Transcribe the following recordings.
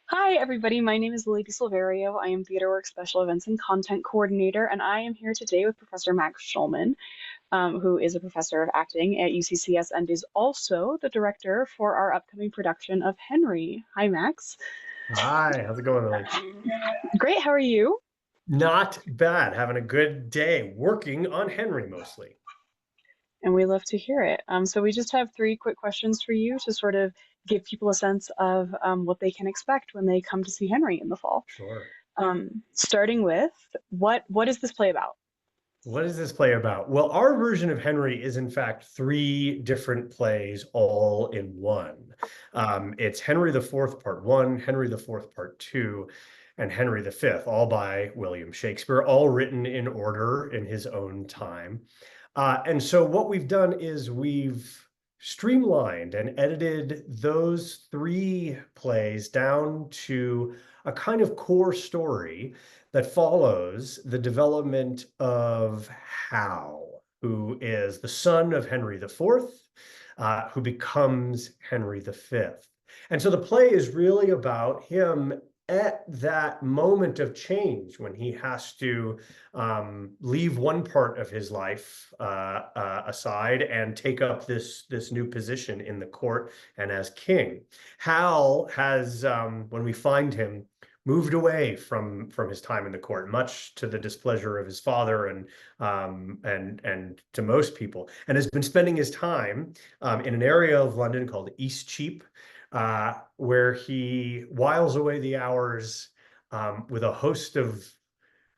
Hi, everybody. My name is DiSilverio. I am Theatreworks Special Events and Content Coordinator, and I am here today with Professor Max Shulman, who is a professor of acting at UCCS and is also the director for our upcoming production of Henry. Hi, Max. Hi, how's it going, Lily? Great. How are you? Not bad. Having a good day working on Henry mostly. And we love to hear it. So we just have three quick questions for you to sort of give people a sense of what they can expect when they come to see Henry in the fall. Sure. Starting with what is this play about? What is this play about? Well, our version of Henry is in fact three different plays all in one. It's Henry the Fourth Part One, Henry the Fourth Part Two, and Henry the Fifth, all by William Shakespeare, all written in order in his own time. And so what we've done is we've streamlined and edited those three plays down to a kind of core story that follows the development of Hal, who is the son of Henry IV, who becomes Henry V. And so the play is really about him at that moment of change when he has to leave one part of his life aside and take up this new position in the court and as king. Hal has, when we find him, moved away from his time in the court, much to the displeasure of his father and to most people, and has been spending his time in an area of London called Eastcheap, where he whiles away the hours with a host of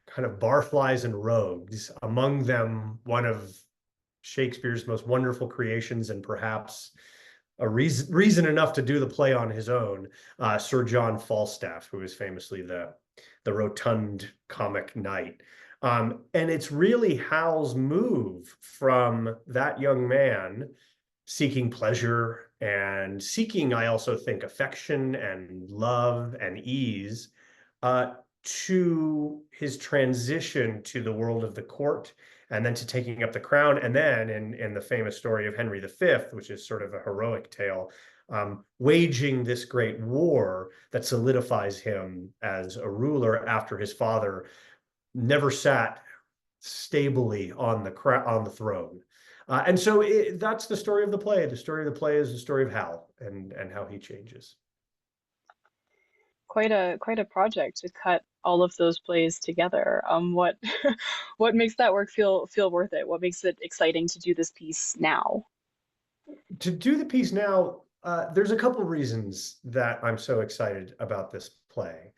kind of barflies and rogues, among them one of Shakespeare's most wonderful creations and perhaps a reason enough to do the play on his own, Sir John Falstaff, who is famously the rotund comic knight. And it's really Hal's move from that young man seeking pleasure and seeking, I also think, affection and love and ease, to his transition to the world of the court and then to taking up the crown. And then in the famous story of Henry V, which is sort of a heroic tale, waging this great war that solidifies him as a ruler after his father never sat stably on the throne. And so that's the story of the play. The story of the play is the story of Hal and how he changes. Quite a project to cut all of those plays together. What what makes that work feel worth it? What makes it exciting to do this piece now? To do the piece now, there's a couple reasons that I'm so excited about this play.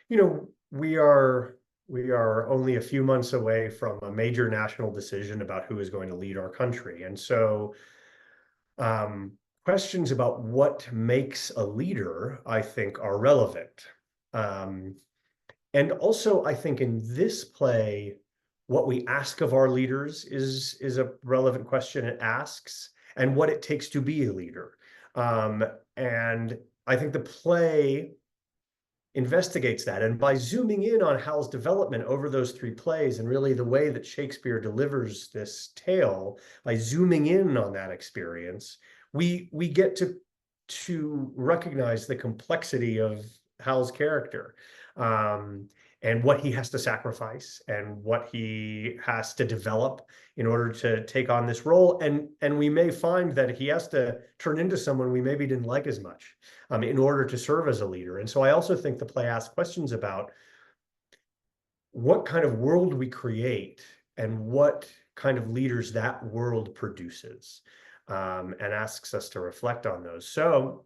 You know, we are only a few months away from a major national decision about who is going to lead our country. And so um, questions about what makes a leader, I think, are relevant. Um, and also, I think in this play, what we ask of our leaders is a relevant question it asks, and what it takes to be a leader. Um, and I think the play investigates that. And by zooming in on Hal's development over those three plays and really the way that Shakespeare delivers this tale, by zooming in on that experience, we get to recognize the complexity of Hal's character, and what he has to sacrifice and what he has to develop in order to take on this role. And we may find that he has to turn into someone we maybe didn't like as much, in order to serve as a leader. And so I also think the play asks questions about what kind of world we create and what kind of leaders that world produces, and asks us to reflect on those. So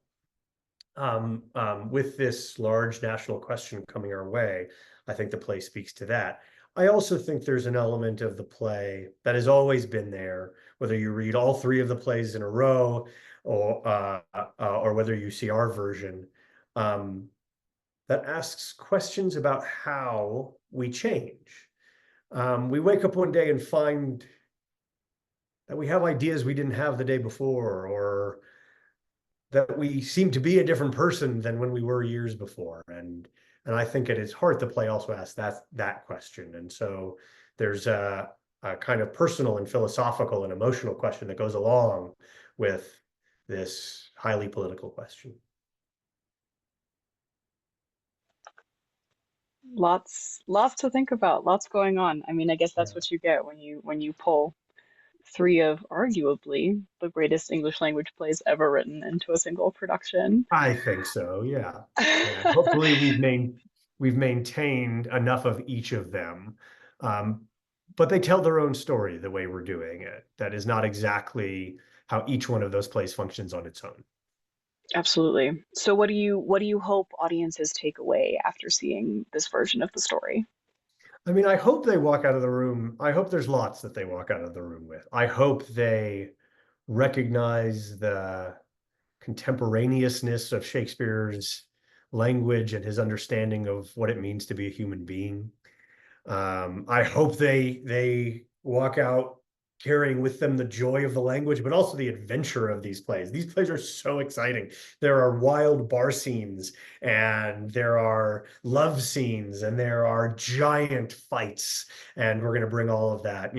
with this large national question coming our way, I think the play speaks to that. I also think there's an element of the play that has always been there, whether you read all three of the plays in a row or whether you see our version, um, that asks questions about how we change. We wake up one day and find that we have ideas we didn't have the day before, or that we seem to be a different person than when we were years before. And I think at its heart, the play also asks that question. And so there's a kind of personal and philosophical and emotional question that goes along with this highly political question. Lots to think about, lots going on. I mean, I guess that's Yeah. what you get when you pull three of arguably the greatest English language plays ever written into a single production. I think so, yeah. Yeah. Hopefully we've maintained enough of each of them. Um, but they tell their own story the way we're doing it. That is not exactly how each one of those plays functions on its own. Absolutely. So what do you hope audiences take away after seeing this version of the story? I mean, I hope they walk out of the room. I hope there's lots that they walk out of the room with. I hope they recognize the contemporaneousness of Shakespeare's language and his understanding of what it means to be a human being. I hope they walk out carrying with them the joy of the language, but also the adventure of these plays. These plays are so exciting. There are wild bar scenes, and there are love scenes, and there are giant fights, and we're going to bring all of that.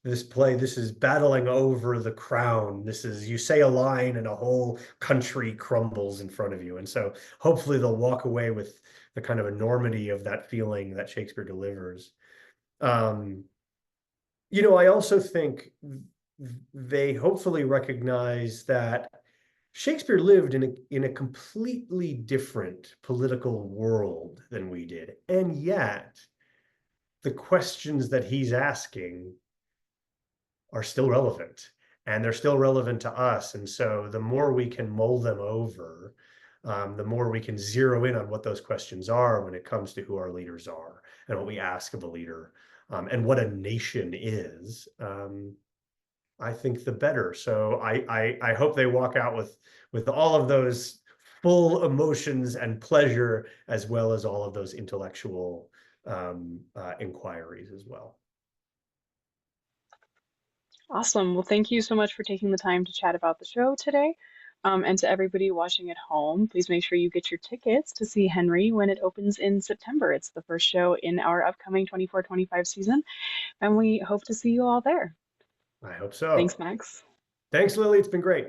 This play, this is battling over the crown. This is you say a line, and a whole country crumbles in front of you. And so hopefully they'll walk away with the kind of enormity of that feeling that Shakespeare delivers. Um, I also think they hopefully recognize that Shakespeare lived in a completely different political world than we did. And yet, the questions that he's asking are still relevant, and they're still relevant to us. And so the more we can mull them over, the more we can zero in on what those questions are when it comes to who our leaders are and what we ask of a leader, and what a nation is. I think the better. So I hope they walk out with all of those full emotions and pleasure, as well as all of those intellectual inquiries as well. Awesome. Well, thank you so much for taking the time to chat about the show today. And to everybody watching at home, please make sure you get your tickets to see Henry when it opens in September. It's the first show in our upcoming 24-25 season, and we hope to see you all there. I hope Thanks, so. Max. Thanks, Lily. It's been great.